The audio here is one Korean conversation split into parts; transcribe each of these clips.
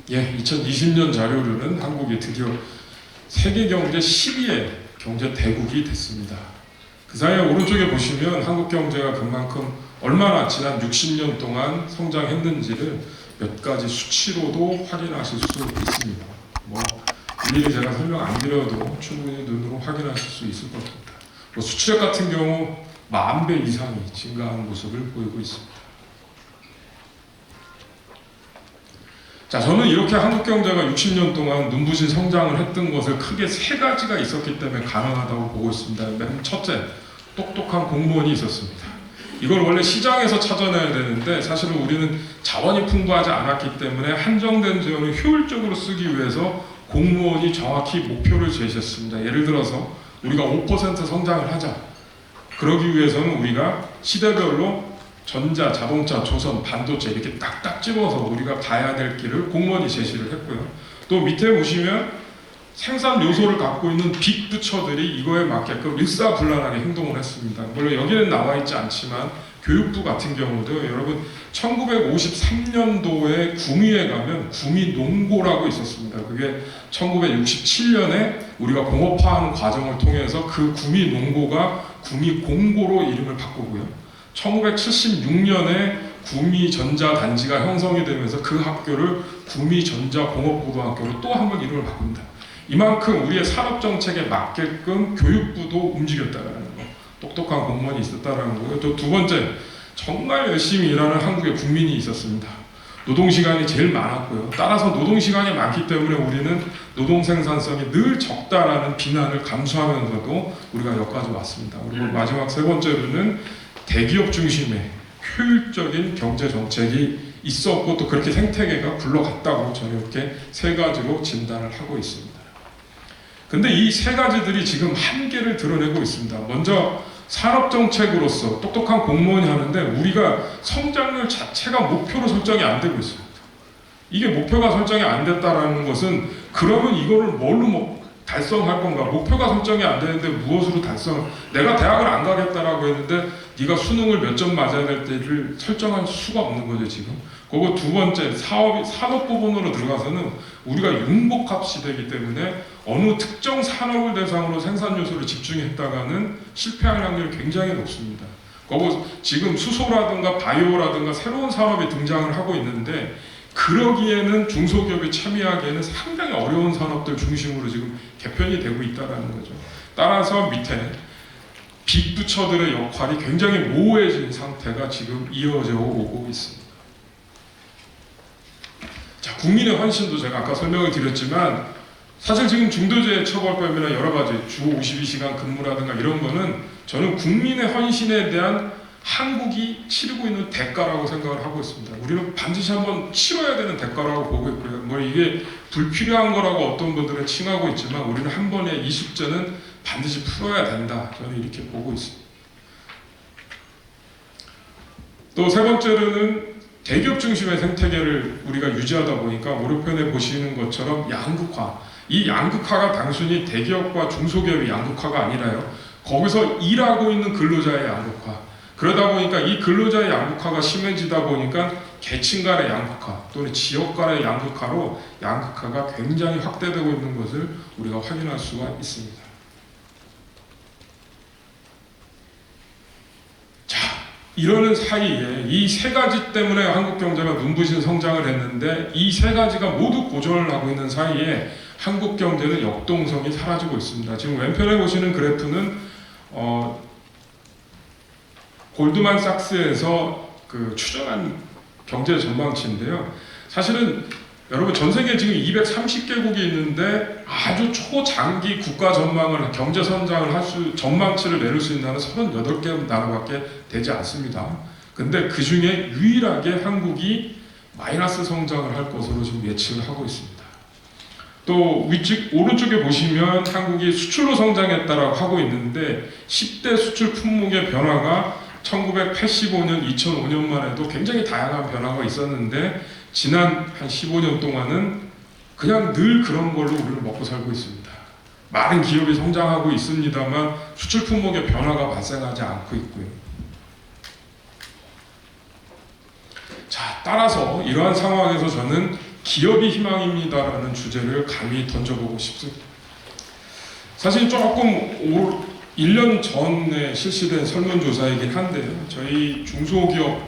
2020년 자료로는 한국이 드디어 세계 경제 10위의 경제 대국이 됐습니다. 그 사이에 오른쪽에 보시면 한국 경제가 그만큼 얼마나 지난 60년 동안 성장했는지를 몇 가지 수치로도 확인하실 수 있습니다. 일일이 제가 설명 안 드려도 충분히 눈으로 확인하실 수 있을 것 같습니다. 수출액 같은 경우 10,000배 이상이 증가한 모습을 보이고 있습니다. 자, 저는 이렇게 한국 경제가 60년 동안 눈부신 성장을 했던 것을 크게 세 가지가 있었기 때문에 가능하다고 보고 있습니다. 맨 첫째, 똑똑한 공무원이 있었습니다. 이걸 원래 시장에서 찾아내야 되는데 사실은 우리는 자원이 풍부하지 않았기 때문에 한정된 재원을 효율적으로 쓰기 위해서 공무원이 정확히 목표를 제시했습니다. 예를 들어서 우리가 5% 성장을 하자. 그러기 위해서는 우리가 시대별로 전자, 자동차, 조선, 반도체 이렇게 딱딱 집어서 우리가 가야 될 길을 공무원이 제시를 했고요. 또 밑에 보시면 생산 요소를 갖고 있는 빅 부처들이 이거에 맞게끔 일사불란하게 행동을 했습니다. 물론 여기는 나와 있지 않지만 교육부 같은 경우도 여러분 1953년도에 구미에 가면 구미농고라고 있었습니다. 그게 1967년에 우리가 공업화하는 과정을 통해서 그 구미농고가 구미공고로 이름을 바꾸고요. 1976년에 구미전자단지가 형성이 되면서 그 학교를 구미전자공업고등학교로 또 한 번 이름을 바꿉니다. 이만큼 우리의 산업정책에 맞게끔 교육부도 움직였다는 거, 똑똑한 공무원이 있었다는 거고요. 또 두 번째, 정말 열심히 일하는 한국의 국민이 있었습니다. 노동시간이 제일 많았고요. 따라서 노동시간이 많기 때문에 우리는 노동생산성이 늘 적다라는 비난을 감수하면서도 우리가 여기까지 왔습니다. 그리고 마지막 세 번째로는 대기업 중심의 효율적인 경제정책이 있었고 또 그렇게 생태계가 굴러갔다고 저는 이렇게 세 가지로 진단을 하고 있습니다. 근데 이 세 가지들이 지금 한계를 드러내고 있습니다. 먼저 산업정책으로서 똑똑한 공무원이 하는데 우리가 성장률 자체가 목표로 설정이 안 되고 있습니다. 이게 목표가 설정이 안 됐다는 것은 그러면 이거를 뭘로 달성할 건가? 목표가 설정이 안 되는데 무엇으로 달성? 내가 대학을 안 가겠다라고 했는데 네가 수능을 몇 점 맞아야 될 때를 설정할 수가 없는 거죠 지금. 그리고 두 번째, 산업 부분으로 들어가서는 우리가 융복합 시대이기 때문에 어느 특정 산업을 대상으로 생산 요소를 집중했다가는 실패할 확률이 굉장히 높습니다. 그리고 지금 수소라든가 바이오라든가 새로운 산업이 등장을 하고 있는데 그러기에는 중소기업이 참여하기에는 상당히 어려운 산업들 중심으로 지금 개편이 되고 있다는 거죠. 따라서 밑에 빅부처들의 역할이 굉장히 모호해진 상태가 지금 이어져 오고 있습니다. 자, 국민의 헌신도 제가 아까 설명을 드렸지만 사실 지금 중도재해 처벌법이나 여러 가지 주 52시간 근무라든가 이런 거는 저는 국민의 헌신에 대한 한국이 치르고 있는 대가라고 생각을 하고 있습니다. 우리는 반드시 한번 치러야 되는 대가라고 보고 있고요. 이게 불필요한 거라고 어떤 분들은 칭하고 있지만 우리는 한 번에 이 숙제는 반드시 풀어야 된다. 저는 이렇게 보고 있습니다. 또 세 번째로는 대기업 중심의 생태계를 우리가 유지하다 보니까 오른편에 보시는 것처럼 양극화. 이 양극화가 단순히 대기업과 중소기업의 양극화가 아니라요. 거기서 일하고 있는 근로자의 양극화. 그러다 보니까 이 근로자의 양극화가 심해지다 보니까 계층 간의 양극화 또는 지역 간의 양극화로 양극화가 굉장히 확대되고 있는 것을 우리가 확인할 수가 있습니다. 자, 이러는 사이에 이 세 가지 때문에 한국 경제가 눈부신 성장을 했는데 이 세 가지가 모두 고전을 하고 있는 사이에 한국 경제는 역동성이 사라지고 있습니다. 지금 왼편에 보시는 그래프는 골드만삭스에서 추정한 경제 전망치인데요. 사실은 여러분 전 세계 지금 230개국이 있는데 아주 초장기 국가 전망을 경제 성장을 전망치를 내릴 수 있는 나라는 38개 나라밖에 되지 않습니다. 근데 그 중에 유일하게 한국이 마이너스 성장을 할 것으로 지금 예측을 하고 있습니다. 또 오른쪽에 보시면 한국이 수출로 성장했다라고 하고 있는데 10대 수출 품목의 변화가 1985년, 2005년만 해도 굉장히 다양한 변화가 있었는데 지난 한 15년 동안은 그냥 늘 그런 걸로 우리는 먹고 살고 있습니다. 많은 기업이 성장하고 있습니다만 수출 품목의 변화가 발생하지 않고 있고요. 자, 따라서 이러한 상황에서 저는 기업이 희망입니다라는 주제를 감히 던져보고 싶습니다. 사실 조금 1년 전에 실시된 설문조사이긴 한데요. 저희 중소기업과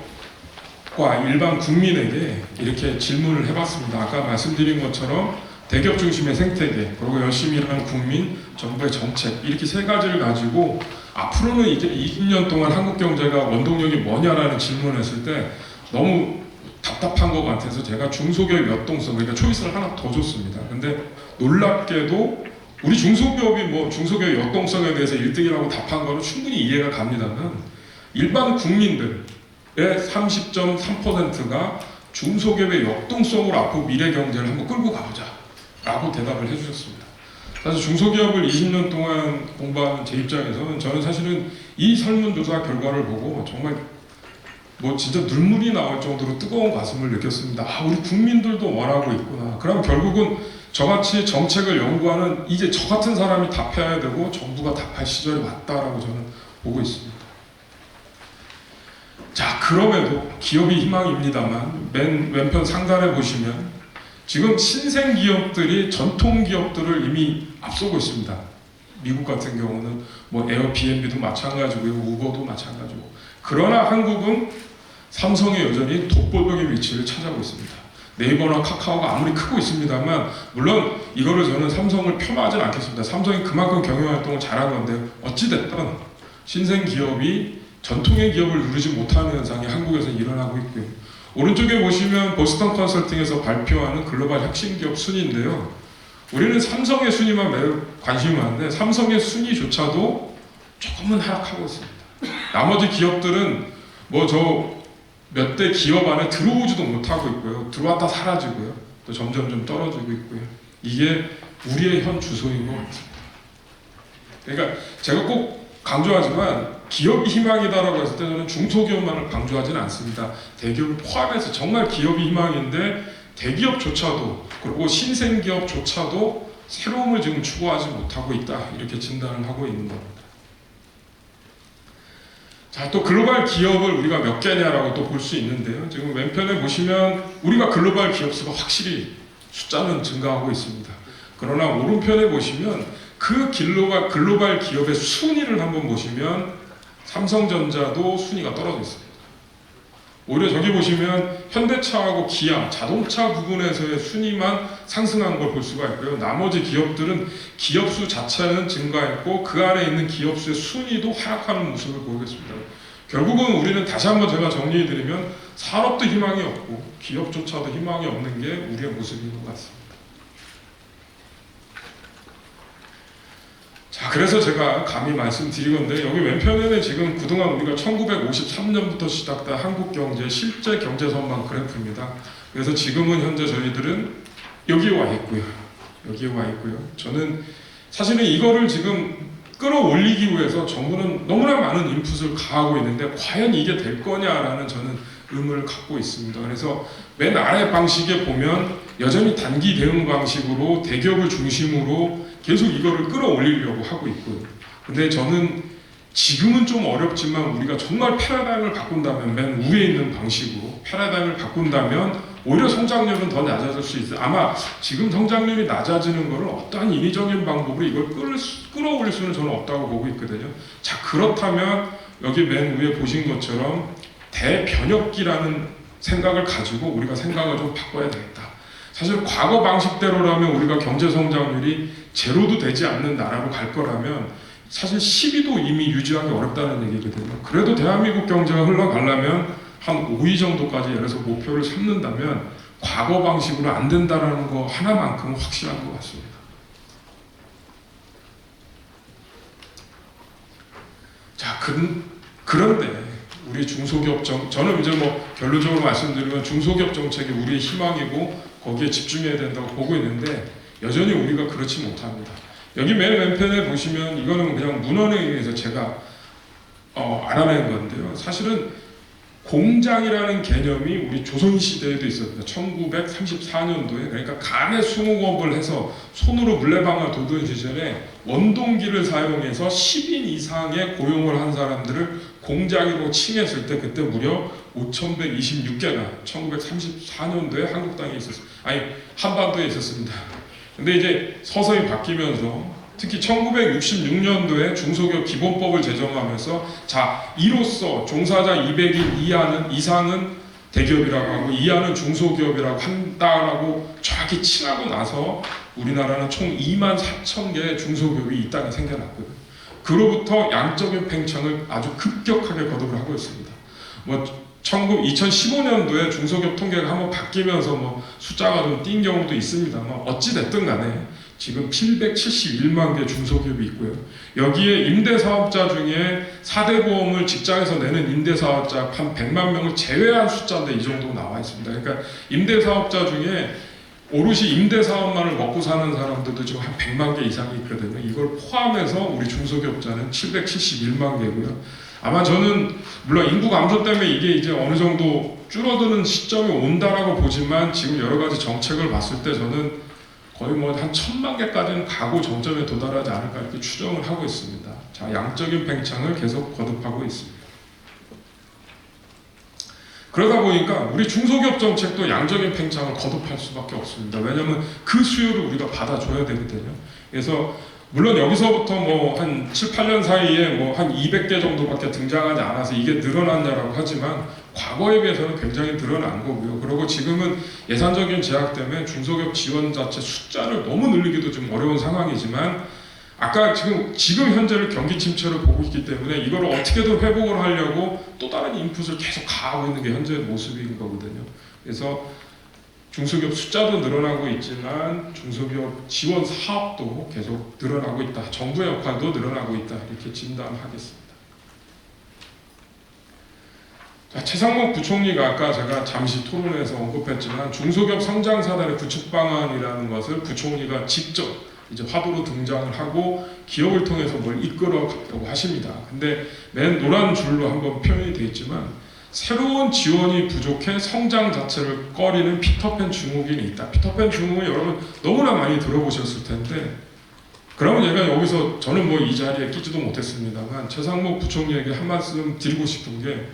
일반 국민에게 이렇게 질문을 해봤습니다. 아까 말씀드린 것처럼 대기업 중심의 생태계, 그리고 열심히 일하는 국민, 정부의 정책, 이렇게 세 가지를 가지고 앞으로는 이제 20년 동안 한국 경제가 원동력이 뭐냐라는 질문을 했을 때 너무 답답한 것 같아서 제가 중소기업 역동성, 그러니까 초이스를 하나 더 줬습니다. 근데 놀랍게도 우리 중소기업이 뭐 중소기업 역동성에 대해서 1등이라고 답한 거는 충분히 이해가 갑니다만 일반 국민들의 30.3%가 중소기업의 역동성으로 앞으로 미래 경제를 한번 끌고 가보자 라고 대답을 해주셨습니다. 사실 중소기업을 20년 동안 공부한 제 입장에서는 저는 사실은 이 설문조사 결과를 보고 정말 뭐 진짜 눈물이 나올 정도로 뜨거운 가슴을 느꼈습니다. 아, 우리 국민들도 원하고 있구나. 그럼 결국은 저같이 정책을 연구하는 이제 저 같은 사람이 답해야 되고 정부가 답할 시절이 왔다라고 저는 보고 있습니다. 자, 그럼에도 기업이 희망입니다만 맨 왼편 상단에 보시면 지금 신생 기업들이 전통 기업들을 이미 앞서고 있습니다. 미국 같은 경우는 뭐 에어비앤비도 마찬가지고요, 우버도 마찬가지고. 그러나 한국은 삼성이 여전히 독보적인 위치를 차지하고 있습니다. 네이버나 카카오가 아무리 크고 있습니다만 물론 이거를 저는 삼성을 폄하하진 않겠습니다. 삼성이 그만큼 경영활동을 잘한 건데 어찌됐든 신생 기업이 전통의 기업을 누리지 못하는 현상이 한국에서 일어나고 있고요. 오른쪽에 보시면 보스턴 컨설팅에서 발표하는 글로벌 혁신 기업 순위인데요. 우리는 삼성의 순위만 매우 관심이 많은데 삼성의 순위조차도 조금은 하락하고 있습니다. 나머지 기업들은 뭐 저 몇 대 기업 안에 들어오지도 못하고 있고요. 들어왔다 사라지고요. 또 점점 떨어지고 있고요. 이게 우리의 현 주소인 것 같습니다. 그러니까 제가 꼭 강조하지만 기업이 희망이다라고 했을 때 저는 중소기업만을 강조하지는 않습니다. 대기업을 포함해서 정말 기업이 희망인데 대기업조차도 그리고 신생기업조차도 새로움을 지금 추구하지 못하고 있다. 이렇게 진단을 하고 있는 겁니다. 자, 또 글로벌 기업을 우리가 몇 개냐라고 또 볼 수 있는데요. 지금 왼편에 보시면 우리가 글로벌 기업 수가 확실히 숫자는 증가하고 있습니다. 그러나 오른편에 보시면 그 글로벌 기업의 순위를 한번 보시면 삼성전자도 순위가 떨어져 있습니다. 오히려 저기 보시면 현대차하고 기아, 자동차 부분에서의 순위만 상승한 걸 볼 수가 있고요. 나머지 기업들은 기업수 자체는 증가했고 그 안에 있는 기업수의 순위도 하락하는 모습을 보이겠습니다. 결국은 우리는 다시 한번 제가 정리해드리면 산업도 희망이 없고 기업조차도 희망이 없는 게 우리의 모습인 것 같습니다. 자, 그래서 제가 감히 말씀드리건데 여기 왼편에는 지금 그동안 우리가 1953년부터 시작된 한국 경제 실제 경제 전망 그래프입니다. 그래서 지금은 현재 저희들은 여기에 와 있고요. 저는 사실은 이거를 지금 끌어올리기 위해서 정부는 너무나 많은 인풋을 가하고 있는데 과연 이게 될 거냐라는 저는 의문을 갖고 있습니다. 그래서 맨 아래 방식에 보면 여전히 단기 대응 방식으로 대기업을 중심으로 계속 이거를 끌어올리려고 하고 있고요. 근데 저는 지금은 좀 어렵지만 우리가 정말 패러다임을 바꾼다면 맨 위에 있는 방식으로 패러다임을 바꾼다면 오히려 성장률은 더 낮아질 수 있어요. 아마 지금 성장률이 낮아지는 것을 어떠한 인위적인 방법으로 이걸 끌어올릴 수는 저는 없다고 보고 있거든요. 자, 그렇다면 여기 맨 위에 보신 것처럼 대변혁기라는 생각을 가지고 우리가 생각을 좀 바꿔야 되겠다. 사실 과거 방식대로라면 우리가 경제 성장률이 제로도 되지 않는 나라로 갈 거라면 사실 10위도 이미 유지하기 어렵다는 얘기거든요. 그래도 대한민국 경제가 흘러가려면 한 5위 정도까지 예를 들어서 목표를 삼는다면 과거 방식으로 안 된다는 거 하나만큼은 확실한 것 같습니다. 자, 그런데 우리 중소기업 저는 이제 뭐 결론적으로 말씀드리면 중소기업 정책이 우리의 희망이고 거기에 집중해야 된다고 보고 있는데 여전히 우리가 그렇지 못합니다. 여기 맨 왼편에 보시면 이거는 그냥 문헌에 의해서 제가 알아낸 건데요. 사실은 공장이라는 개념이 우리 조선시대에도 있었습니다. 1934년도에 그러니까 간에 수공업을 해서 손으로 물레방아 도던 시절에 원동기를 사용해서 10인 이상의 고용을 한 사람들을 공장으로 칭했을 때 그때 무려 5,126개가 1934년도에 한국땅에 있었습니다. 아니 한반도에 있었습니다. 근데 이제 서서히 바뀌면서 특히 1966년도에 중소기업 기본법을 제정하면서 자 이로써 종사자 200인 이상은 대기업이라고 하고 이하는 중소기업이라고 한다라고 정확히 칭하고 나서 우리나라는 총 24,000개의 중소기업이 이 땅에 생겨났고요. 그로부터 양적인 팽창을 아주 급격하게 거듭을 하고 있습니다. 2015년도에 중소기업 통계가 한번 바뀌면서 숫자가 좀 뛴 경우도 있습니다만 어찌 됐든 간에 지금 771만 개 중소기업이 있고요. 여기에 임대사업자 중에 4대 보험을 직장에서 내는 임대사업자 한 100만 명을 제외한 숫자인데 이 정도 나와 있습니다. 그러니까 임대사업자 중에 오롯이 임대사업만을 먹고 사는 사람들도 지금 한 100만 개 이상이 있거든요. 이걸 포함해서 우리 중소기업자는 771만 개고요. 아마 저는 물론 인구 감소 때문에 이게 이제 어느 정도 줄어드는 시점이 온다라고 보지만 지금 여러 가지 정책을 봤을 때 저는 거의 한 1,000만 개까지는 가고 정점에 도달하지 않을까 이렇게 추정을 하고 있습니다. 자, 양적인 팽창을 계속 거듭하고 있습니다. 그러다 보니까 우리 중소기업 정책도 양적인 팽창을 거듭할 수밖에 없습니다. 왜냐하면 그 수요를 우리가 받아줘야 되거든요. 그래서 물론 여기서부터 한 7, 8년 사이에 한 200개 정도밖에 등장하지 않아서 이게 늘어났냐라고 하지만 과거에 비해서는 굉장히 늘어난 거고요. 그리고 지금은 예산적인 제약 때문에 중소기업 지원 자체 숫자를 너무 늘리기도 좀 어려운 상황이지만 아까 지금 현재를 경기 침체를 보고 있기 때문에 이걸 어떻게든 회복을 하려고 또 다른 인풋을 계속 가하고 있는 게 현재의 모습인 거거든요. 그래서 중소기업 숫자도 늘어나고 있지만 중소기업 지원 사업도 계속 늘어나고 있다. 정부의 역할도 늘어나고 있다. 이렇게 진단하겠습니다. 자, 최상목 부총리가 아까 제가 잠시 토론에서 언급했지만 중소기업 성장사단의 구축 방안이라는 것을 부총리가 직접 이제 화두로 등장을 하고 기업을 통해서 뭘 이끌어 가려고 하십니다. 근데 맨 노란 줄로 한번 표현이 되어 있지만 새로운 지원이 부족해 성장 자체를 꺼리는 피터팬 증후군이 있다. 피터팬 증후군 여러분 너무나 많이 들어보셨을 텐데 그러면 제가 여기서 저는 이 자리에 끼지도 못했습니다만 최상목 부총리에게 한 말씀 드리고 싶은 게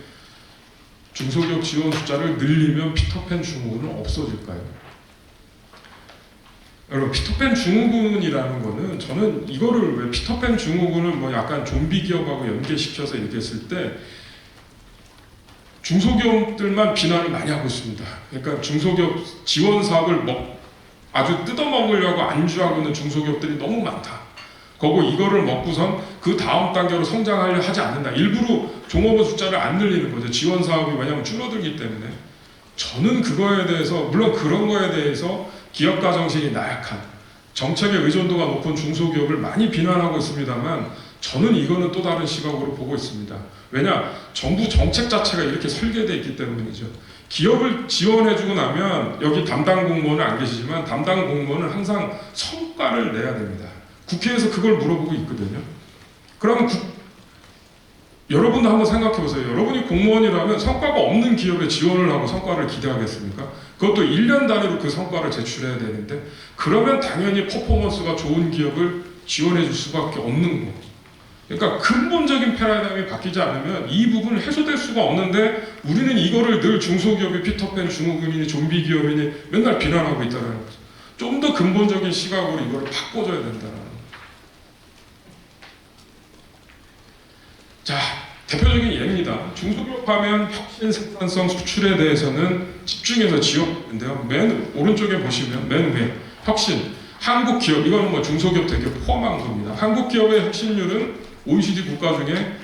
중소기업 지원 숫자를 늘리면 피터팬 증후군은 없어질까요? 여러분 피터팬 증후군이라는 거는 저는 이거를 왜 피터팬 증후군을 약간 좀비 기업하고 연계시켜서 얘기했을 때 중소기업들만 비난을 많이 하고 있습니다. 그러니까 중소기업 지원 사업을 아주 뜯어먹으려고 안주하고 있는 중소기업들이 너무 많다. 그리고 이거를 먹고선 그 다음 단계로 성장하려 하지 않는다. 일부러 종업원 숫자를 안 늘리는 거죠. 지원 사업이 왜냐하면 줄어들기 때문에. 저는 그거에 대해서 물론 그런 거에 대해서 기업가 정신이 나약한 정책의 의존도가 높은 중소기업을 많이 비난하고 있습니다만 저는 이거는 또 다른 시각으로 보고 있습니다. 왜냐? 정부 정책 자체가 이렇게 설계되어 있기 때문이죠. 기업을 지원해주고 나면 여기 담당 공무원은 안 계시지만 담당 공무원은 항상 성과를 내야 됩니다. 국회에서 그걸 물어보고 있거든요. 그러면 여러분도 한번 생각해 보세요. 여러분이 공무원이라면 성과가 없는 기업에 지원을 하고 성과를 기대하겠습니까? 그것도 1년 단위로 그 성과를 제출해야 되는데 그러면 당연히 퍼포먼스가 좋은 기업을 지원해 줄 수밖에 없는 거. 그러니까 근본적인 패러다임이 바뀌지 않으면 이 부분은 해소될 수가 없는데 우리는 이거를 늘 중소기업이 피터팬 증후군이니 좀비 기업이니 맨날 비난하고 있다는 거죠. 좀 더 근본적인 시각으로 이거를 바꿔줘야 된다는 거죠. 자, 대표적인 예입니다. 중소기업 하면 혁신, 생산성, 수출에 대해서는 집중해서 지원인데요. 맨 오른쪽에 보시면 맨 위 혁신, 한국 기업 이거는 중소기업 되게 포함한 겁니다. 한국 기업의 혁신률은 OECD 국가 중에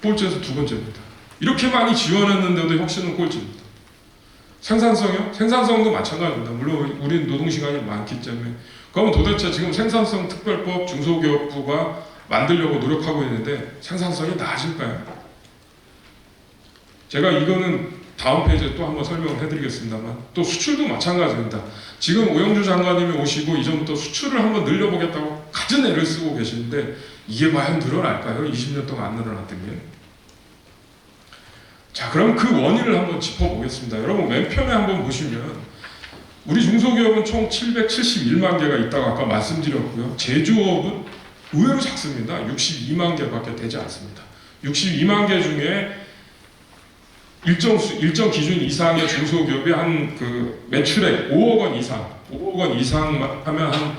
꼴찌에서 두 번째입니다. 이렇게 많이 지원했는데도 혁신은 꼴찌입니다. 생산성이요? 생산성도 마찬가지입니다. 물론 우리는 노동시간이 많기 때문에. 그러면 도대체 지금 생산성 특별법 중소기업부가 만들려고 노력하고 있는데 생산성이 나아질까요? 제가 이거는 다음 페이지에 또 한번 설명을 해드리겠습니다만 또 수출도 마찬가지입니다. 지금 오영주 장관님이 오시고 이전부터 수출을 한번 늘려보겠다고 갖은 애를 쓰고 계시는데 이게 과연 늘어날까요? 20년 동안 안 늘어났던 게. 자, 그럼 그 원인을 한번 짚어보겠습니다. 여러분 왼편에 한번 보시면 우리 중소기업은 총 771만 개가 있다고 아까 말씀드렸고요. 제조업은 의외로 작습니다. 62만 개밖에 되지 않습니다. 62만 개 중에 일정 기준 이상의 중소기업이 한 그 매출액 5억 원 이상 하면 한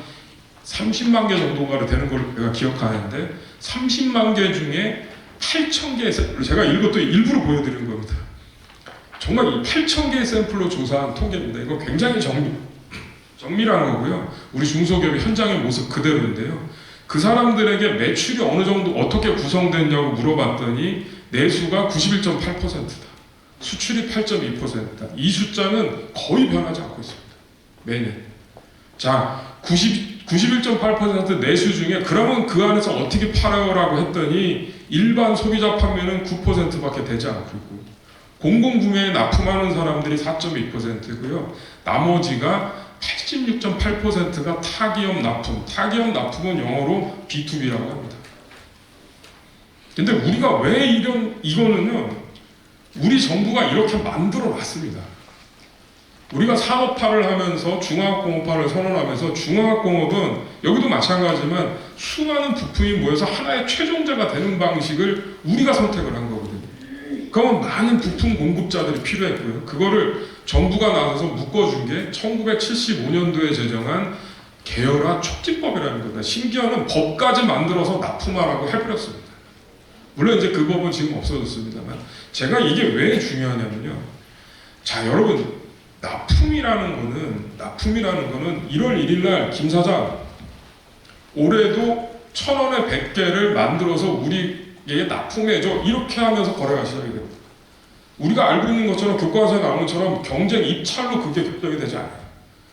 30만 개 정도가 되는 걸 내가 기억하는데 30만 개 중에 8,000개의 샘플을 제가 이것도 일부러 보여드리는 겁니다. 정말 이 8,000개의 샘플로 조사한 통계입니다. 이거 굉장히 정밀한 거고요. 우리 중소기업의 현장의 모습 그대로인데요. 그 사람들에게 매출이 어느 정도 어떻게 구성됐냐고 물어봤더니 내수가 91.8%다. 수출이 8.2%다. 이 숫자는 거의 변하지 않고 있습니다. 매년. 자, 91.8% 내수 중에 그러면 그 안에서 어떻게 팔아요라고 했더니 일반 소비자 판매는 9%밖에 되지 않고 있고 공공구매에 납품하는 사람들이 4.2%고요. 나머지가 86.8%가 타기업 납품. 타기업 납품은 영어로 B2B라고 합니다. 근데 우리가 왜 이거는요. 우리 정부가 이렇게 만들어 놨습니다. 우리가 산업화를 하면서 중화학공업화를 선언하면서 중화학공업은 여기도 마찬가지지만 수많은 부품이 모여서 하나의 최종자가 되는 방식을 우리가 선택을 한 거거든요. 그건 많은 부품 공급자들이 필요했고요. 그거를 정부가 나서서 묶어준 게 1975년도에 제정한 계열화 촉진법이라는 겁니다. 심지어는 법까지 만들어서 납품하라고 해버렸습니다. 물론 이제 그 법은 지금 없어졌습니다만 제가 이게 왜 중요하냐면요. 자, 여러분 납품이라는 거는 1월 1일 날 김 사장 올해도 1,000원에 100개를 만들어서 우리에게 납품해줘 이렇게 하면서 거래가 시작이 됩니다. 우리가 알고 있는 것처럼 교과서에 나오는 것처럼 경쟁 입찰로 그게 결정이 되지 않아요.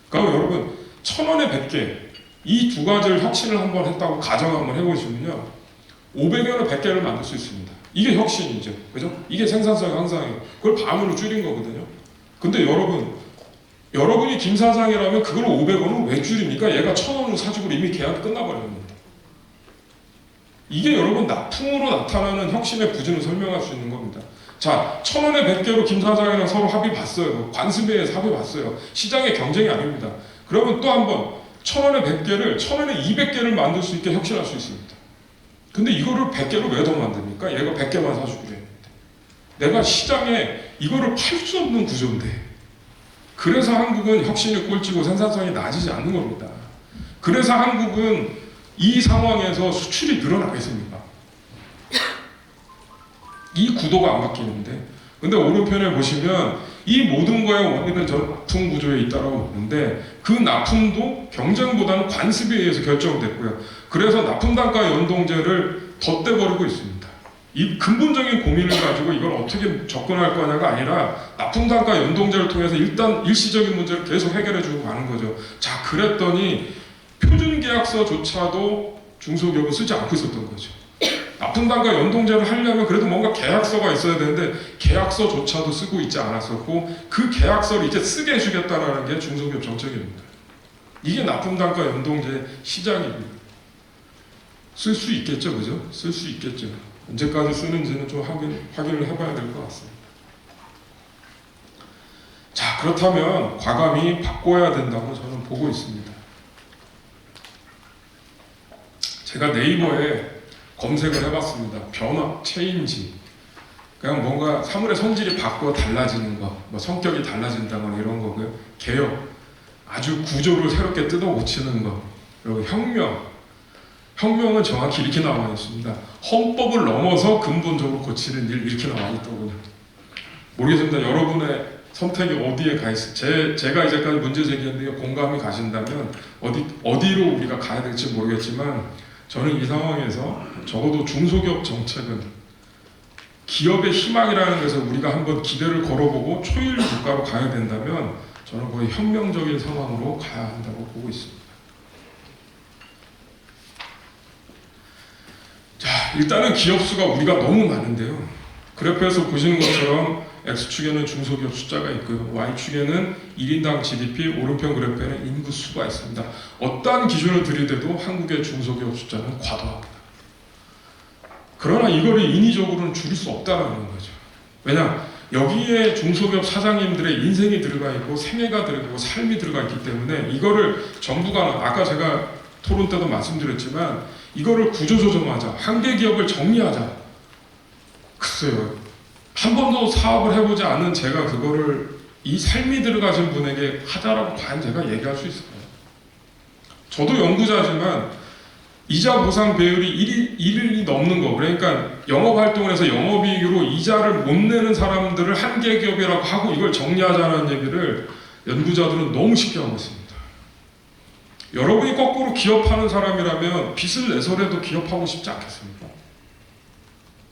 그러니까 여러분 1,000원에 100개 이 두 가지를 혁신을 한번 했다고 가정 한번 해보시면요 500원에 100개를 만들 수 있습니다. 이게 혁신이죠. 그죠? 이게 생산성의 향상이에요. 그걸 반으로 줄인 거거든요. 근데 여러분이 김 사장이라면 그걸 500원을 왜 줄입니까? 얘가 1,000원으로 사주고 이미 계약이 끝나버립니다. 이게 여러분 납품으로 나타나는 혁신의 부진을 설명할 수 있는 겁니다. 자, 1,000원에 100개로 김 사장이랑 서로 합의 봤어요. 관습회에서 합의 봤어요. 시장의 경쟁이 아닙니다. 그러면 또 한번 1,000원에 100개를 1,000원에 200개를 만들 수 있게 혁신할 수 있습니다. 근데 이거를 100개로 왜 더 만듭니까? 얘가 100개만 사주기로 했는데 내가 시장에 이거를 팔 수 없는 구조인데 그래서 한국은 혁신이 꼴찌고 생산성이 낮아지지 않는 겁니다. 그래서 한국은 이 상황에서 수출이 늘어나겠습니까? 이 구도가 안 바뀌는데 근데 오른편에 보시면 이 모든 거의 원인은 저는 납품 구조에 있다고 보는데 그 납품도 경쟁보다는 관습에 의해서 결정됐고요. 그래서 납품 단가 연동제를 덧대버리고 있습니다. 이 근본적인 고민을 가지고 이걸 어떻게 접근할 거냐가 아니라 납품 단가 연동제를 통해서 일단 일시적인 문제를 계속 해결해 주고 가는 거죠. 자, 그랬더니 표준 계약서조차도 중소기업은 쓰지 않고 있었던 거죠. 납품 단가 연동제를 하려면 그래도 뭔가 계약서가 있어야 되는데 계약서조차도 쓰고 있지 않았었고 그 계약서를 이제 쓰게 해주겠다라는 게 중소기업 정책입니다. 이게 납품 단가 연동제 시작입니다. 쓸 수 있겠죠, 그죠? 쓸 수 있겠죠. 언제까지 쓰는지는 좀 확인을 해봐야 될 것 같습니다. 자, 그렇다면 과감히 바꿔야 된다고 저는 보고 있습니다. 제가 네이버에 검색을 해봤습니다. 변화, 체인지. 그냥 뭔가 사물의 성질이 바꿔 달라지는 거, 뭐 성격이 달라진다거나 이런 거고요. 개혁, 아주 구조를 새롭게 뜯어 고치는 거. 그리고 혁명은 정확히 이렇게 나와 있습니다. 헌법을 넘어서 근본적으로 고치는 일 이렇게 나와 있더군요. 모르겠습니다. 여러분의 선택이 어디에 가 있을지 제가 이제까지 문제 제기했는데 공감이 가신다면 어디로 우리가 가야 될지 모르겠지만 저는 이 상황에서 적어도 중소기업 정책은 기업의 희망이라는 것에 우리가 한번 기대를 걸어보고 초일 국가로 가야 된다면 저는 거의 혁명적인 상황으로 가야 한다고 보고 있습니다. 자, 일단은 기업 수가 우리가 너무 많은데요. 그래프에서 보시는 것처럼 X축에는 중소기업 숫자가 있고요. Y축에는 1인당 GDP, 오른편 그래프에는 인구 수가 있습니다. 어떠한 기준을 들이대도 한국의 중소기업 숫자는 과도합니다. 그러나 이거를 인위적으로는 줄일 수 없다는 거죠. 왜냐? 여기에 중소기업 사장님들의 인생이 들어가 있고 생애가 들어가 있고 삶이 들어가 있기 때문에 이거를 정부가 아까 제가 토론 때도 말씀드렸지만 이거를 구조조정하자, 한계 기업을 정리하자. 글쎄요. 한 번도 사업을 해보지 않은 제가 그거를 이 삶이 들어가신 분에게 하자라고 과연 제가 얘기할 수 있을까요? 저도 연구자지만 이자 보상 배율이 1이 넘는 거, 그러니까 영업활동을 해서 영업이익으로 이자를 못 내는 사람들을 한계 기업이라고 하고 이걸 정리하자는 얘기를 연구자들은 너무 쉽게 하고 있습니다. 여러분이 거꾸로 기업하는 사람이라면 빚을 내서라도 기업하고 싶지 않겠습니까?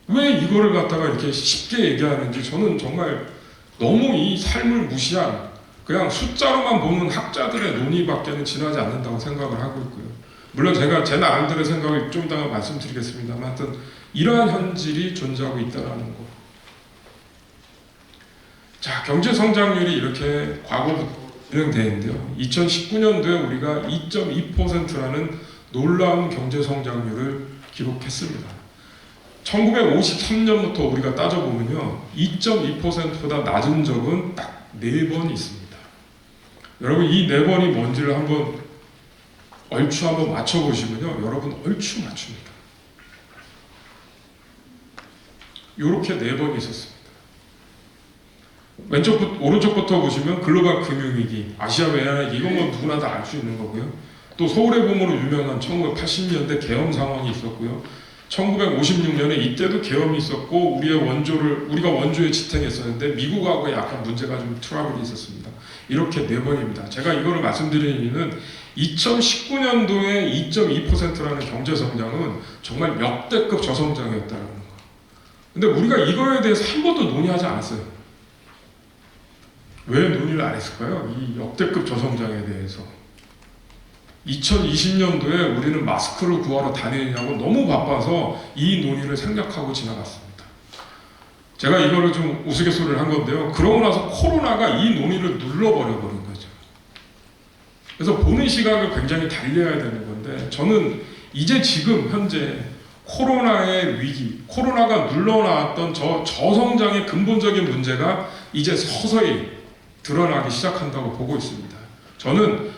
왜 이거를 갖다가 이렇게 쉽게 얘기하는지 저는 정말 너무 이 삶을 무시한 그냥 숫자로만 보는 학자들의 논의밖에는 지나지 않는다고 생각을 하고 있고요. 물론 제가 제 나름대로의 생각을 좀 이따가 말씀드리겠습니다만 하여튼 이러한 현실이 존재하고 있다는 거. 자, 경제 성장률이 이렇게 과거부터 진행되어 있는데요. 2019년도에 우리가 2.2%라는 놀라운 경제 성장률을 기록했습니다. 1953년부터 우리가 따져보면요, 2.2%보다 낮은 적은 딱 4번 있습니다. 여러분 이 4번이 뭔지를 얼추 한번 맞춰보시면요, 여러분 얼추 맞춥니다. 이렇게 4번이 있었습니다. 오른쪽부터 보시면 글로벌 금융위기, 아시아 외환위기, 이건 뭐 누구나 다 알 수 있는 거고요. 또 서울의 봄으로 유명한 1980년대 계엄 상황이 있었고요. 1956년에 이때도 계엄이 있었고 우리가 원조에 지탱했었는데 미국하고 약간 문제가 좀 트러블이 있었습니다. 이렇게 4번입니다. 제가 이거를 말씀드리는 이유는 2019년도에 2.2%라는 경제 성장은 정말 역대급 저성장이었다는 거. 근데 우리가 이거에 대해서 한 번도 논의하지 않았어요. 왜 논의를 안 했을까요? 이 역대급 저성장에 대해서. 2020년도에 우리는 마스크를 구하러 다니느냐고 너무 바빠서 이 논의를 생략하고 지나갔습니다. 제가 이거를 좀 우스갯소리를 한 건데요. 그러고 나서 코로나가 이 논의를 눌러버려버린 거죠. 그래서 보는 시각을 굉장히 달려야 되는 건데 저는 이제 지금 현재 코로나의 위기, 코로나가 눌러놨던 저성장의 근본적인 문제가 이제 서서히 드러나기 시작한다고 보고 있습니다. 저는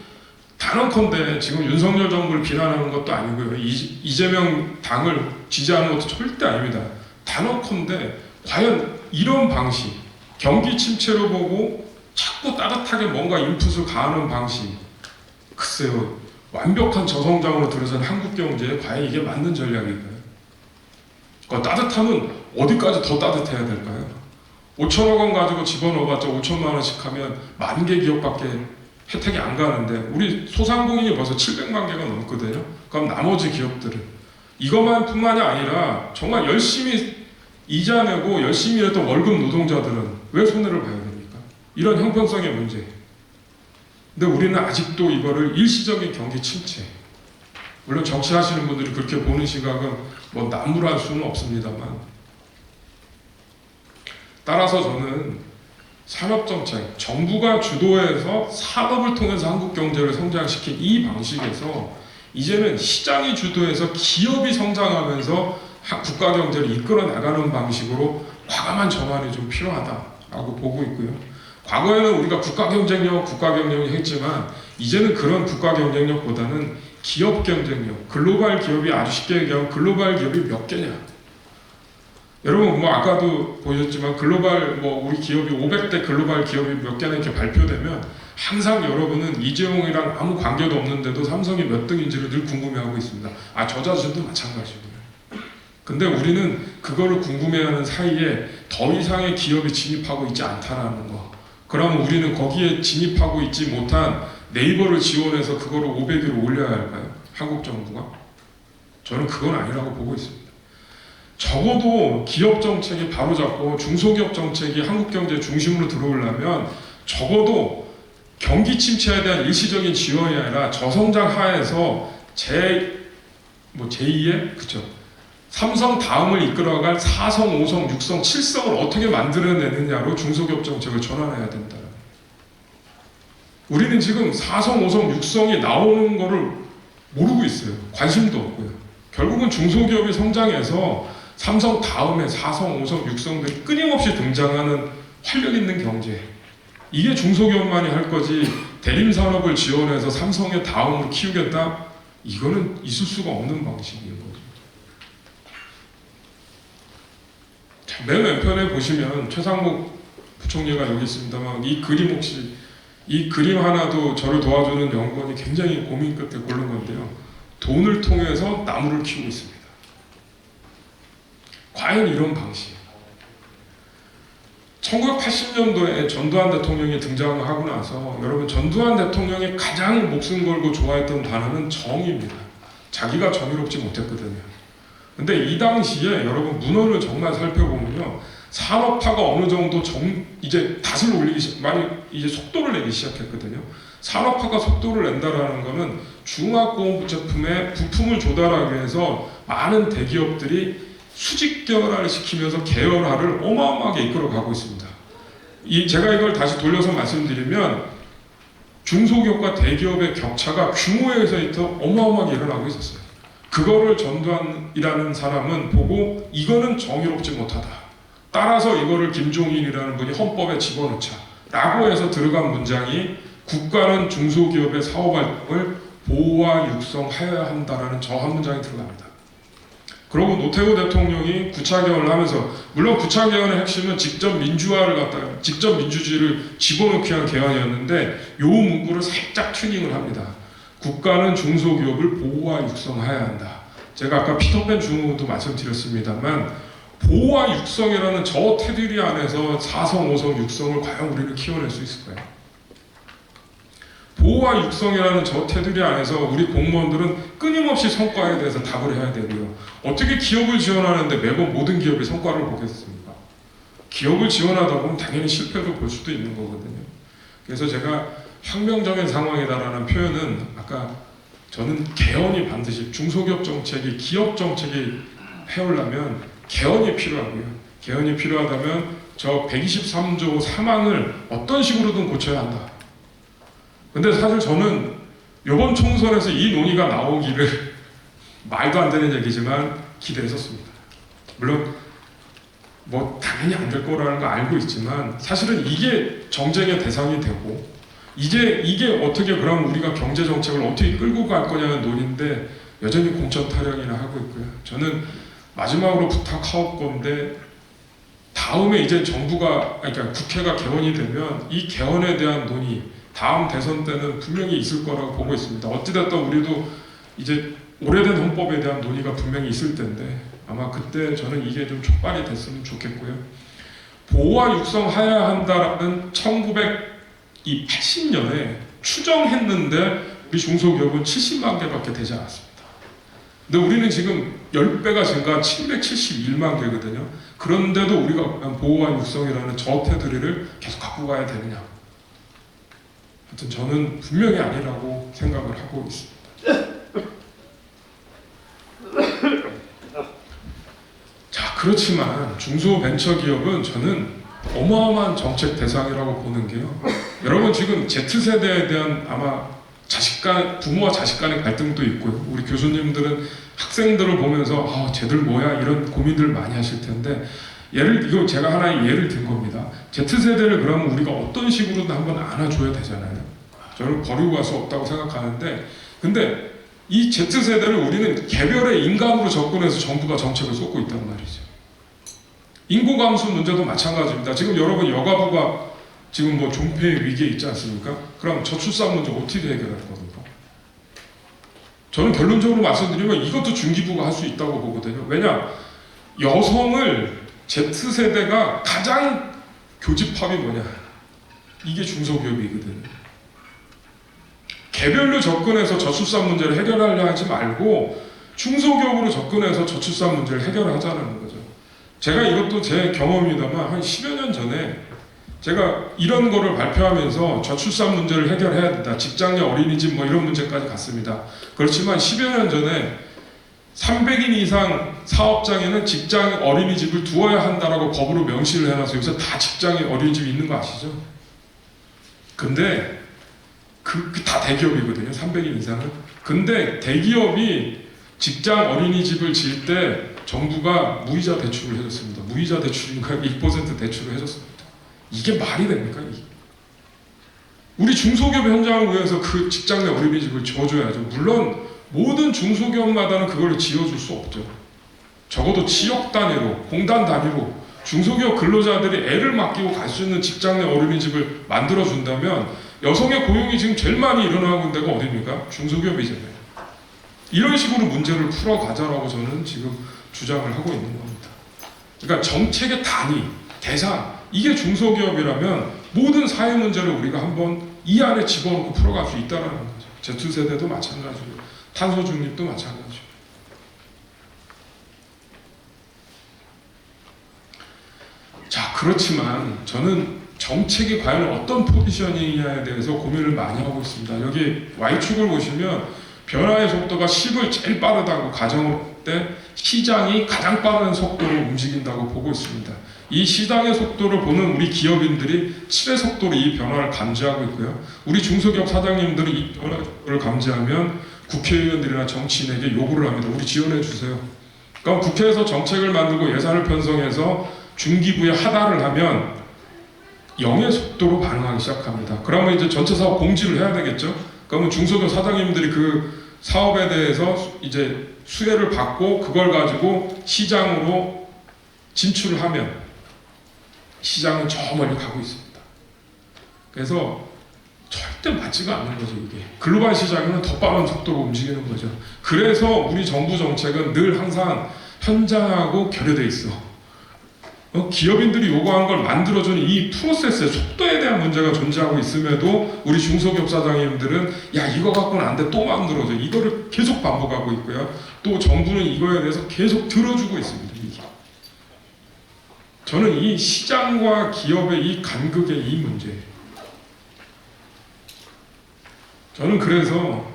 단언컨대 지금 윤석열 정부를 비난하는 것도 아니고요. 이재명 당을 지지하는 것도 절대 아닙니다. 단언컨대 과연 이런 방식, 경기 침체로 보고 자꾸 따뜻하게 뭔가 인풋을 가하는 방식, 글쎄요, 완벽한 저성장으로 들어선 한국 경제에 과연 이게 맞는 전략일까요? 따뜻하면 어디까지 더 따뜻해야 될까요? 5천억 원 가지고 집어넣어봤자 5천만 원씩 하면 10,000개 기업밖에 혜택이 안 가는데 우리 소상공인이 벌써 700만 개가 넘거든요. 그럼 나머지 기업들은 이것만 뿐만이 아니라 정말 열심히 이자 내고 열심히 일했던 월급 노동자들은 왜 손해를 봐야 됩니까? 이런 형평성의 문제. 근데 우리는 아직도 이거를 일시적인 경기 침체, 물론 정치하시는 분들이 그렇게 보는 시각은 뭐 나무랄 수는 없습니다만, 따라서 저는 산업정책, 정부가 주도해서 산업을 통해서 한국 경제를 성장시킨 이 방식에서 이제는 시장이 주도해서 기업이 성장하면서 국가 경제를 이끌어 나가는 방식으로 과감한 전환이 좀 필요하다라고 보고 있고요. 과거에는 우리가 국가 경쟁력 했지만 이제는 그런 국가 경쟁력보다는 기업 경쟁력, 글로벌 기업이 아주 쉽게 얘기하면 글로벌 기업이 몇 개냐. 여러분 뭐 아까도 보셨지만 글로벌 우리 기업이 500대 글로벌 기업이 몇 개나 이렇게 발표되면 항상 여러분은 이재용이랑 아무 관계도 없는데도 삼성이 몇 등인지를 늘 궁금해하고 있습니다. 저 자신도 마찬가지고요. 근데 우리는 그거를 궁금해하는 사이에 더 이상의 기업이 진입하고 있지 않다라는 거. 그러면 우리는 거기에 진입하고 있지 못한 네이버를 지원해서 그거를 500위로 올려야 할까요? 한국 정부가? 저는 그건 아니라고 보고 있습니다. 적어도 기업 정책이 바로잡고 중소기업 정책이 한국 경제 중심으로 들어오려면 적어도 경기 침체에 대한 일시적인 지원이 아니라 저성장 하에서 제2의 삼성 다음을 이끌어갈 4성, 5성, 6성, 7성을 어떻게 만들어내느냐로 중소기업 정책을 전환해야 된다. 우리는 지금 4성, 5성, 6성이 나오는 거를 모르고 있어요. 관심도 없고요. 결국은 중소기업이 성장해서 삼성 다음에 4성, 5성, 6성들이 끊임없이 등장하는 활력 있는 경제, 이게 중소기업만이 할 거지 대림산업을 지원해서 삼성의 다음으로 키우겠다? 이거는 있을 수가 없는 방식인 거죠. 참 맨 왼편에 보시면 최상목 부총리가 여기 있습니다만 이 그림 혹시 이 그림 하나도 저를 도와주는 연구원이 굉장히 고민 끝에 고른 건데요. 돈을 통해서 나무를 키우고 있습니다. 과연 이런 방식 1980년도에 전두환 대통령이 등장하고 나서 여러분 전두환 대통령이 가장 목숨 걸고 좋아했던 단어는 정의입니다. 자기가 정의롭지 못했거든요. 근데 이 당시에 여러분 문헌을 정말 살펴보면요. 산업화가 어느 정도 이제 닷을 올리기 많이 이제 속도를 내기 시작했거든요. 산업화가 속도를 낸다라는 것은 중화공업 제품의 부품을 조달하기 위해서 많은 대기업들이 수직 계열화를 시키면서 계열화를 어마어마하게 이끌어가고 있습니다. 제가 이걸 다시 돌려서 말씀드리면 중소기업과 대기업의 격차가 규모에서부터 어마어마하게 일어나고 있었어요. 그거를 전두환이라는 사람은 보고 이거는 정의롭지 못하다. 따라서 이거를 김종인이라는 분이 헌법에 집어넣자 라고 해서 들어간 문장이 국가는 중소기업의 사업활동을 보호와 육성하여야 한다라는 저 한 문장이 들어갑니다. 그리고 노태우 대통령이 9차 개헌을 하면서 물론 9차 개헌의 핵심은 직접 민주화를 갖다가 직접 민주주의를 집어넣기 위한 개헌이었는데 요 문구를 살짝 튜닝을 합니다. 국가는 중소기업을 보호와 육성해야 한다. 제가 아까 피터팬 중후도 말씀드렸습니다만 보호와 육성이라는 저 테두리 안에서 4성, 5성, 6성을 과연 우리는 키워낼 수 있을까요? 보호와 육성이라는 저 테두리 안에서 우리 공무원들은 끊임없이 성과에 대해서 답을 해야 되고요. 어떻게 기업을 지원하는데 매번 모든 기업이 성과를 보겠습니까? 기업을 지원하다 보면 당연히 실패도 볼 수도 있는 거거든요. 그래서 제가 혁명적인 상황이다라는 표현은 아까 저는 개헌이 반드시 중소기업 정책이 기업 정책이 해오려면 개헌이 필요하고요. 개헌이 필요하다면 저 123조 3항을 어떤 식으로든 고쳐야 한다. 근데 사실 저는 이번 총선에서 이 논의가 나오기를 말도 안 되는 얘기지만 기대했었습니다. 물론 뭐 당연히 안 될 거라는 거 알고 있지만 사실은 이게 정쟁의 대상이 되고 이게 어떻게 그럼 우리가 경제 정책을 어떻게 끌고 갈 거냐는 논의인데 여전히 공천 타령이나 하고 있고요. 저는 마지막으로 부탁할 건데 다음에 이제 그러니까 국회가 개원이 되면 이 개헌에 대한 논의 다음 대선 때는 분명히 있을 거라고 보고 있습니다. 어찌됐든 우리도 이제 오래된 헌법에 대한 논의가 분명히 있을 텐데 아마 그때 저는 이게 좀 촉발이 됐으면 좋겠고요. 보호와 육성해야 한다라는 1980년에 추정했는데 우리 중소기업은 70만 개밖에 되지 않았습니다. 근데 우리는 지금 10배가 증가한 771만 개거든요. 그런데도 우리가 보호와 육성이라는 저 테두리를 계속 갖고 가야 되느냐? 하여튼 저는 분명히 아니라고 생각을 하고 있습니다. 자, 그렇지만 중소벤처기업은 저는 어마어마한 정책 대상이라고 보는 게요. 여러분 지금 Z세대에 대한 아마 부모와 자식 간의 갈등도 있고요. 우리 교수님들은 학생들을 보면서 쟤들 뭐야 이런 고민들을 많이 하실 텐데 이거 제가 하나의 예를 든 겁니다. Z세대를 그러면 우리가 어떤 식으로든 한번 안아줘야 되잖아요. 저는 버리고 갈 수 없다고 생각하는데 근데 이 Z세대를 우리는 개별의 인간으로 접근해서 정부가 정책을 쏟고 있단 말이죠. 인구 감소 문제도 마찬가지입니다. 지금 여러분 여가부가 지금 뭐 존폐 위기에 있지 않습니까? 그럼 저출산 문제 어떻게 해결할 겁니까? 저는 결론적으로 말씀드리면 이것도 중기부가 할 수 있다고 보거든요. 왜냐? 여성을 Z세대가 가장 교집합이 뭐냐? 이게 중소기업이거든요. 개별로 접근해서 저출산 문제를 해결하려 하지 말고 중소기업으로 접근해서 저출산 문제를 해결하자는 거죠. 제가 이것도 제 경험입니다만 한 10여 년 전에 제가 이런 거를 발표하면서 저출산 문제를 해결해야 된다. 직장내 어린이집 뭐 이런 문제까지 갔습니다. 그렇지만 10여 년 전에 300인 이상 사업장에는 직장 어린이집을 두어야 한다라고 법으로 명시를 해놔서 요새 다 직장에 어린이집이 있는 거 아시죠? 근데 다 대기업이거든요. 300인 이상은. 근데 대기업이 직장 어린이집을 지을 때 정부가 무이자 대출을 해줬습니다. 무이자 대출인가 1% 대출을 해줬습니다. 이게 말이 됩니까? 우리 중소기업 현장을 위해서 그 직장 내 어린이집을 지어줘야죠. 물론 모든 중소기업마다는 그걸 지어줄 수 없죠. 적어도 지역 단위로, 공단 단위로 중소기업 근로자들이 애를 맡기고 갈 수 있는 직장 내 어린이집을 만들어준다면 여성의 고용이 지금 제일 많이 일어나고 있는 데가 어디입니까? 중소기업이잖아요. 이런 식으로 문제를 풀어가자라고 저는 지금 주장을 하고 있는 겁니다. 그러니까 정책의 단위, 대상, 이게 중소기업이라면 모든 사회 문제를 우리가 한번 이 안에 집어넣고 풀어갈 수 있다는 거죠. Z 세대도 마찬가지고 탄소 중립도 마찬가지고. 자, 그렇지만 저는 정책이 과연 어떤 포지셔닝이냐에 대해서 고민을 많이 하고 있습니다. 여기 Y축을 보시면 변화의 속도가 10을 제일 빠르다고 가정을 할 때 시장이 가장 빠른 속도로 움직인다고 보고 있습니다. 이 시장의 속도를 보는 우리 기업인들이 7의 속도로 이 변화를 감지하고 있고요. 우리 중소기업 사장님들이 이 변화를 감지하면 국회의원들이나 정치인에게 요구를 합니다. 우리 지원해 주세요. 그럼 국회에서 정책을 만들고 예산을 편성해서 중기부에 하달을 하면 0의 속도로 반응하기 시작합니다. 그러면 이제 전체 사업 공지를 해야 되겠죠? 그러면 중소기업 사장님들이 그 사업에 대해서 이제 수혜를 받고 그걸 가지고 시장으로 진출을 하면 시장은 저 멀리 가고 있습니다. 그래서 절대 맞지가 않는 거죠, 이게. 글로벌 시장은 더 빠른 속도로 움직이는 거죠. 그래서 우리 정부 정책은 늘 항상 현장하고 결여돼 있어. 기업인들이 요구하는 걸 만들어주는 이 프로세스의 속도에 대한 문제가 존재하고 있음에도 우리 중소기업 사장님들은 야, 이거 갖고는 안 돼, 또 만들어줘. 이거를 계속 반복하고 있고요. 또 정부는 이거에 대해서 계속 들어주고 있습니다. 이게. 저는 이 시장과 기업의 이 간극의 이 문제, 저는 그래서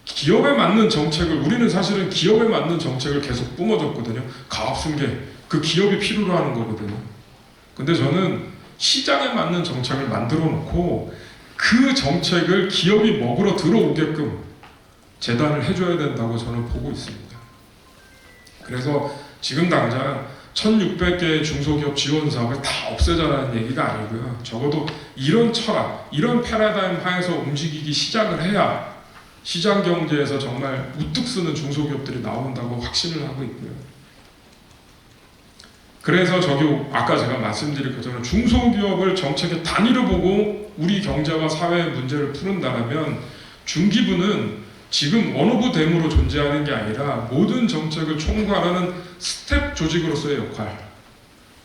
기업에 맞는 정책을, 우리는 사실은 기업에 맞는 정책을 계속 뿜어줬거든요. 가압승계, 그 기업이 필요로 하는 거거든요. 근데 저는 시장에 맞는 정책을 만들어 놓고 그 정책을 기업이 먹으러 들어오게끔 재단을 해줘야 된다고 저는 보고 있습니다. 그래서 지금 당장 1600개의 중소기업 지원 사업을 다 없애자라는 얘기가 아니고요. 적어도 이런 철학, 이런 패러다임 하에서 움직이기 시작을 해야 시장 경제에서 정말 우뚝 쓰는 중소기업들이 나온다고 확신을 하고 있고요. 그래서 저기 아까 제가 말씀드린 것처럼 중소기업을 정책의 단위로 보고 우리 경제와 사회의 문제를 푸는다면 중기부는 지금 원오브 댐으로 존재하는 게 아니라 모든 정책을 총괄하는 스텝 조직으로서의 역할,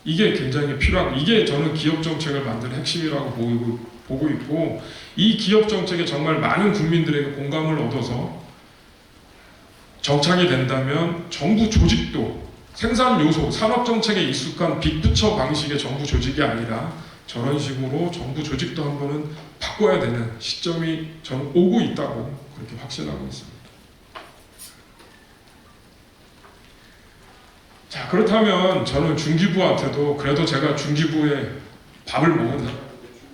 이게 굉장히 필요하고, 이게 저는 기업 정책을 만드는 핵심이라고 보고 있고, 이 기업 정책에 정말 많은 국민들에게 공감을 얻어서 정착이 된다면 정부 조직도 생산 요소, 산업 정책에 익숙한 빅부처 방식의 정부 조직이 아니라 저런 식으로 정부 조직도 한번은 바꿔야 되는 시점이 저는 오고 있다고 그렇게 확신하고 있습니다. 자, 그렇다면 저는 중기부한테도, 그래도 제가 중기부에 밥을 먹은 사람인데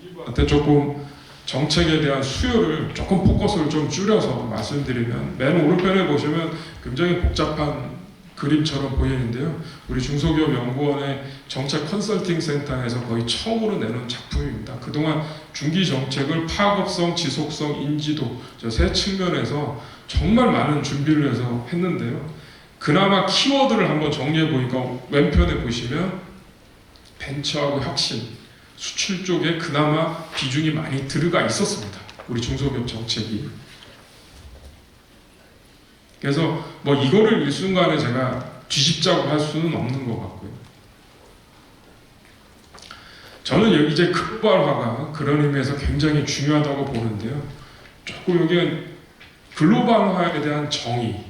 중기부한테 조금 정책에 대한 수요를 조금 포커스를 좀 줄여서 말씀드리면, 맨 오른편에 보시면 굉장히 복잡한 그림처럼 보이는데요. 우리 중소기업연구원의 정책 컨설팅 센터에서 거의 처음으로 내놓은 작품입니다. 그동안 중기 정책을 파급성, 지속성, 인지도, 저 세 측면에서 정말 많은 준비를 해서 했는데요. 그나마 키워드를 한번 정리해 보니까 왼편에 보시면 벤처하고 혁신, 수출 쪽에 그나마 비중이 많이 들어가 있었습니다. 우리 중소기업 정책이. 그래서 뭐 이거를 일순간에 제가 뒤집자고 할 수는 없는 것 같고요. 저는 이제 글로벌화가 그런 의미에서 굉장히 중요하다고 보는데요. 조금 여기는 글로벌화에 대한 정의,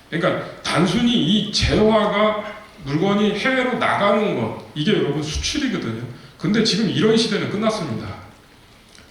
그러니까 단순히 이 재화가 물건이 해외로 나가는 것, 이게 여러분 수출이거든요. 근데 지금 이런 시대는 끝났습니다.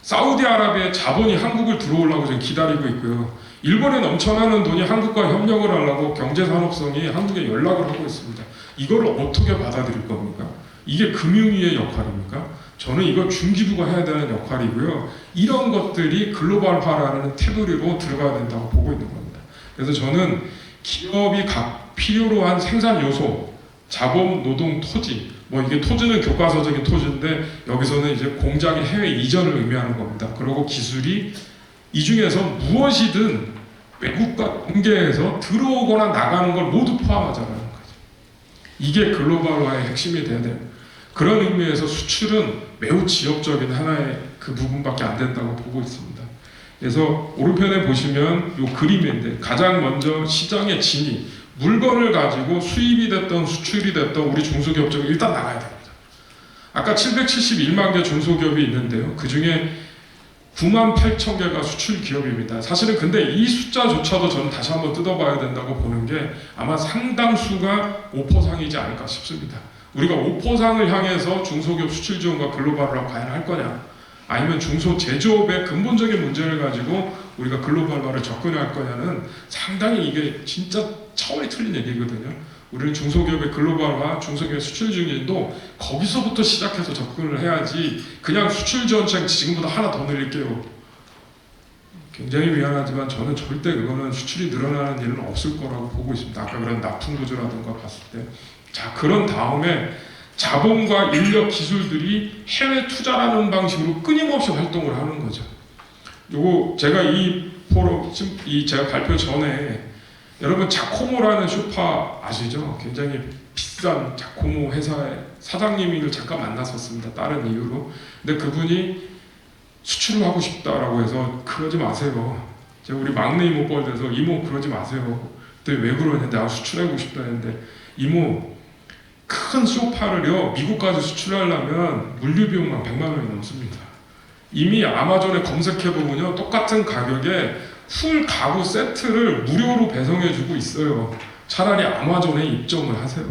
사우디아라비아의 자본이 한국을 들어오려고 지금 기다리고 있고요. 일본에 넘쳐나는 돈이 한국과 협력을 하려고 경제산업성이 한국에 연락을 하고 있습니다. 이거를 어떻게 받아들일 겁니까? 이게 금융위의 역할입니까? 저는 이거 중기부가 해야 되는 역할이고요. 이런 것들이 글로벌화라는 테두리로 들어가야 된다고 보고 있는 겁니다. 그래서 저는 기업이 각 필요로 한 생산 요소, 자본, 노동, 토지, 뭐 이게 토지는 교과서적인 토지인데 여기서는 이제 공장의 해외 이전을 의미하는 겁니다. 그리고 기술이 이 중에서 무엇이든 외국과 관계에서 들어오거나 나가는 걸 모두 포함하자는 거죠. 이게 글로벌화의 핵심이 돼야 돼요. 그런 의미에서 수출은 매우 지역적인 하나의 그 부분밖에 안 된다고 보고 있습니다. 그래서 오른편에 보시면 이 그림인데 가장 먼저 시장의 진위, 물건을 가지고 수입이 됐던 수출이 됐던 우리 중소기업적이 일단 나가야 됩니다. 아까 771만 개 중소기업이 있는데요. 그 중에 9만 8천 개가 수출 기업입니다. 사실은 근데 이 숫자조차도 저는 다시 한번 뜯어봐야 된다고 보는 게 아마 상당수가 5%상이지 않을까 싶습니다. 우리가 5%상을 향해서 중소기업 수출 지원과 글로벌화를 과연 할 거냐, 아니면 중소제조업의 근본적인 문제를 가지고 우리가 글로벌화를 접근할 거냐는 상당히 이게 진짜 차원이 틀린 얘기거든요. 우리는 중소기업의 글로벌화, 중소기업의 수출 증진도 거기서부터 시작해서 접근을 해야지 그냥 수출 지원책 지금보다 하나 더 늘릴게요. 굉장히 미안하지만 저는 절대 그거는 수출이 늘어나는 일은 없을 거라고 보고 있습니다. 아까 그런 납품 구조라든가 봤을 때. 자, 그런 다음에 자본과 인력 기술들이 해외 투자라는 방식으로 끊임없이 활동을 하는 거죠. 요거 제가 이 포럼, 제가 발표 전에 여러분 자코모라는 쇼파 아시죠? 굉장히 비싼 자코모 회사의 사장님을 잠깐 만났었습니다. 다른 이유로. 근데 그분이 수출을 하고 싶다라고 해서 그러지 마세요. 제가 우리 막내 이모 뻘돼서 이모 그러지 마세요. 그때 왜 그러냐는데 나 수출하고 싶다 했는데 이모 큰 소파를요 미국까지 수출하려면 물류 비용만 100만 원이 넘습니다. 이미 아마존에 검색해보면요 똑같은 가격에 풀 가구 세트를 무료로 배송해주고 있어요. 차라리 아마존에 입점을 하세요.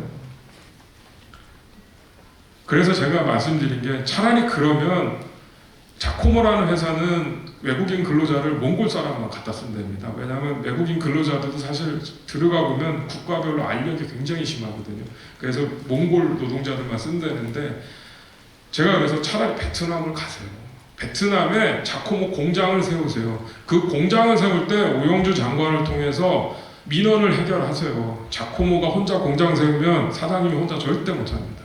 그래서 제가 말씀드린 게 차라리 그러면 자코모라는 회사는 외국인 근로자를 몽골 사람만 갖다 쓰면 됩니다. 왜냐하면 외국인 근로자들도 사실 들어가 보면 국가별로 알력이 굉장히 심하거든요. 그래서 몽골 노동자들만 쓴다는데 제가 그래서 차라리 베트남을 가세요. 베트남에 자코모 공장을 세우세요. 그 공장을 세울 때 오영주 장관을 통해서 민원을 해결하세요. 자코모가 혼자 공장 세우면 사장님이 혼자 절대 못합니다.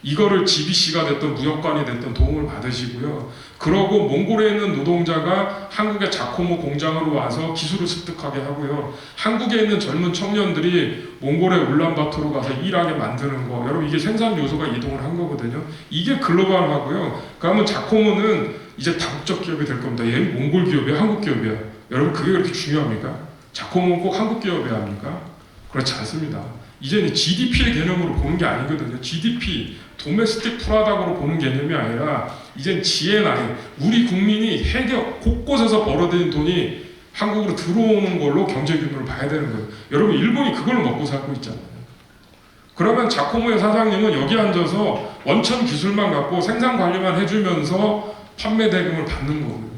이거를 GBC가 됐든 무역관이 됐든 도움을 받으시고요. 그러고 몽골에 있는 노동자가 한국의 자코모 공장으로 와서 기술을 습득하게 하고요. 한국에 있는 젊은 청년들이 몽골의 울란바토르 가서 일하게 만드는 거. 여러분 이게 생산 요소가 이동을 한 거거든요. 이게 글로벌하고요. 그러면 자코모는 이제 다국적 기업이 될 겁니다. 얘 몽골 기업이야, 한국 기업이야. 여러분 그게 그렇게 중요합니까? 자코모는 꼭 한국 기업이야 합니까? 그렇지 않습니다. 이제는 GDP의 개념으로 보는 게 아니거든요. GDP, 도메스틱 프로덕트로 보는 개념이 아니라 이젠 GNI, 우리 국민이 세계 곳곳에서 벌어들인 돈이 한국으로 들어오는 걸로 경제 규모를 봐야 되는 거예요. 여러분 일본이 그걸로 먹고 살고 있잖아요. 그러면 자코모의 사장님은 여기 앉아서 원천 기술만 갖고 생산 관리만 해주면서 판매 대금을 받는 거고요.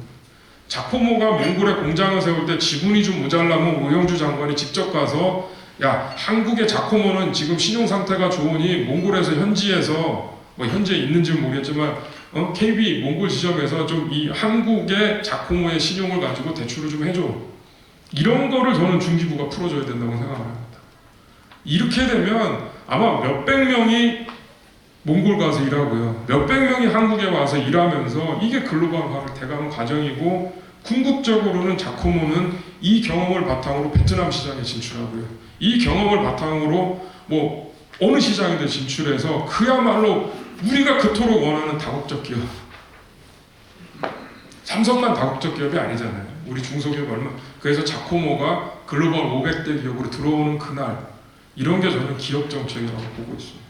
자코모가 몽골에 공장을 세울 때 지분이 좀 모자라면 오영주 장관이 직접 가서 야, 한국의 자코모는 지금 신용 상태가 좋으니 몽골에서 현지에서 뭐 현지에 있는지는 모르겠지만 KB 몽골 지점에서 좀 이 한국의 자코모의 신용을 가지고 대출을 좀 해줘. 이런 거를 저는 중기부가 풀어줘야 된다고 생각합니다. 이렇게 되면 아마 몇백 명이 몽골 가서 일하고요. 몇백 명이 한국에 와서 일하면서 이게 글로벌화를 돼가는 과정이고 궁극적으로는 자코모는 이 경험을 바탕으로 베트남 시장에 진출하고요. 이 경험을 바탕으로 뭐 어느 시장에든 진출해서 그야말로 우리가 그토록 원하는 다국적 기업. 삼성만 다국적 기업이 아니잖아요. 우리 중소기업 얼마. 그래서 자코모가 글로벌 500대 기업으로 들어오는 그날 이런 게 저는 기업 정책이라고 보고 있습니다.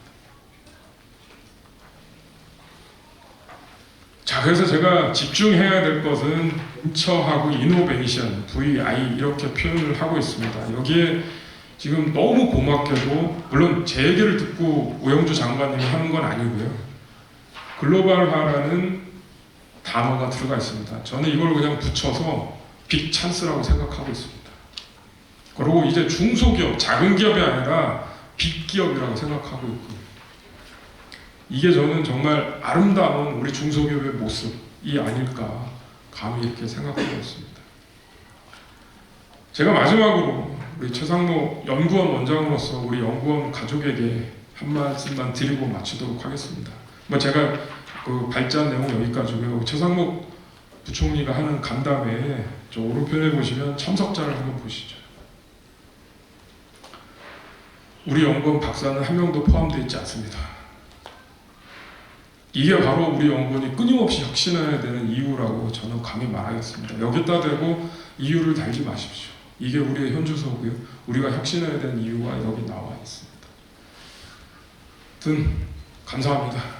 자, 그래서 제가 집중해야 될 것은 벤처하고 이노베이션, VI 이렇게 표현을 하고 있습니다. 여기에 지금 너무 고맙게도 물론 제 얘기를 듣고 오영주 장관님이 하는 건 아니고요. 글로벌화라는 단어가 들어가 있습니다. 저는 이걸 그냥 붙여서 빅 찬스라고 생각하고 있습니다. 그리고 이제 중소기업, 작은 기업이 아니라 빅 기업이라고 생각하고 있고요. 이게 저는 정말 아름다운 우리 중소기업의 모습이 아닐까 감히 이렇게 생각하고 있습니다. 제가 마지막으로 우리 최상목 연구원 원장으로서 우리 연구원 가족에게 한 말씀만 드리고 마치도록 하겠습니다. 뭐 제가 그 발제한 내용 여기까지고요. 최상목 부총리가 하는 간담회에 저 오른편에 보시면 참석자를 한번 보시죠. 우리 연구원 박사는 한 명도 포함되어 있지 않습니다. 이게 바로 우리 연구원이 끊임없이 혁신해야 되는 이유라고 저는 감히 말하겠습니다. 여기다 대고 이유를 달지 마십시오. 이게 우리의 현주소고요. 우리가 혁신해야 되는 이유가 여기 나와 있습니다. 하여튼 감사합니다.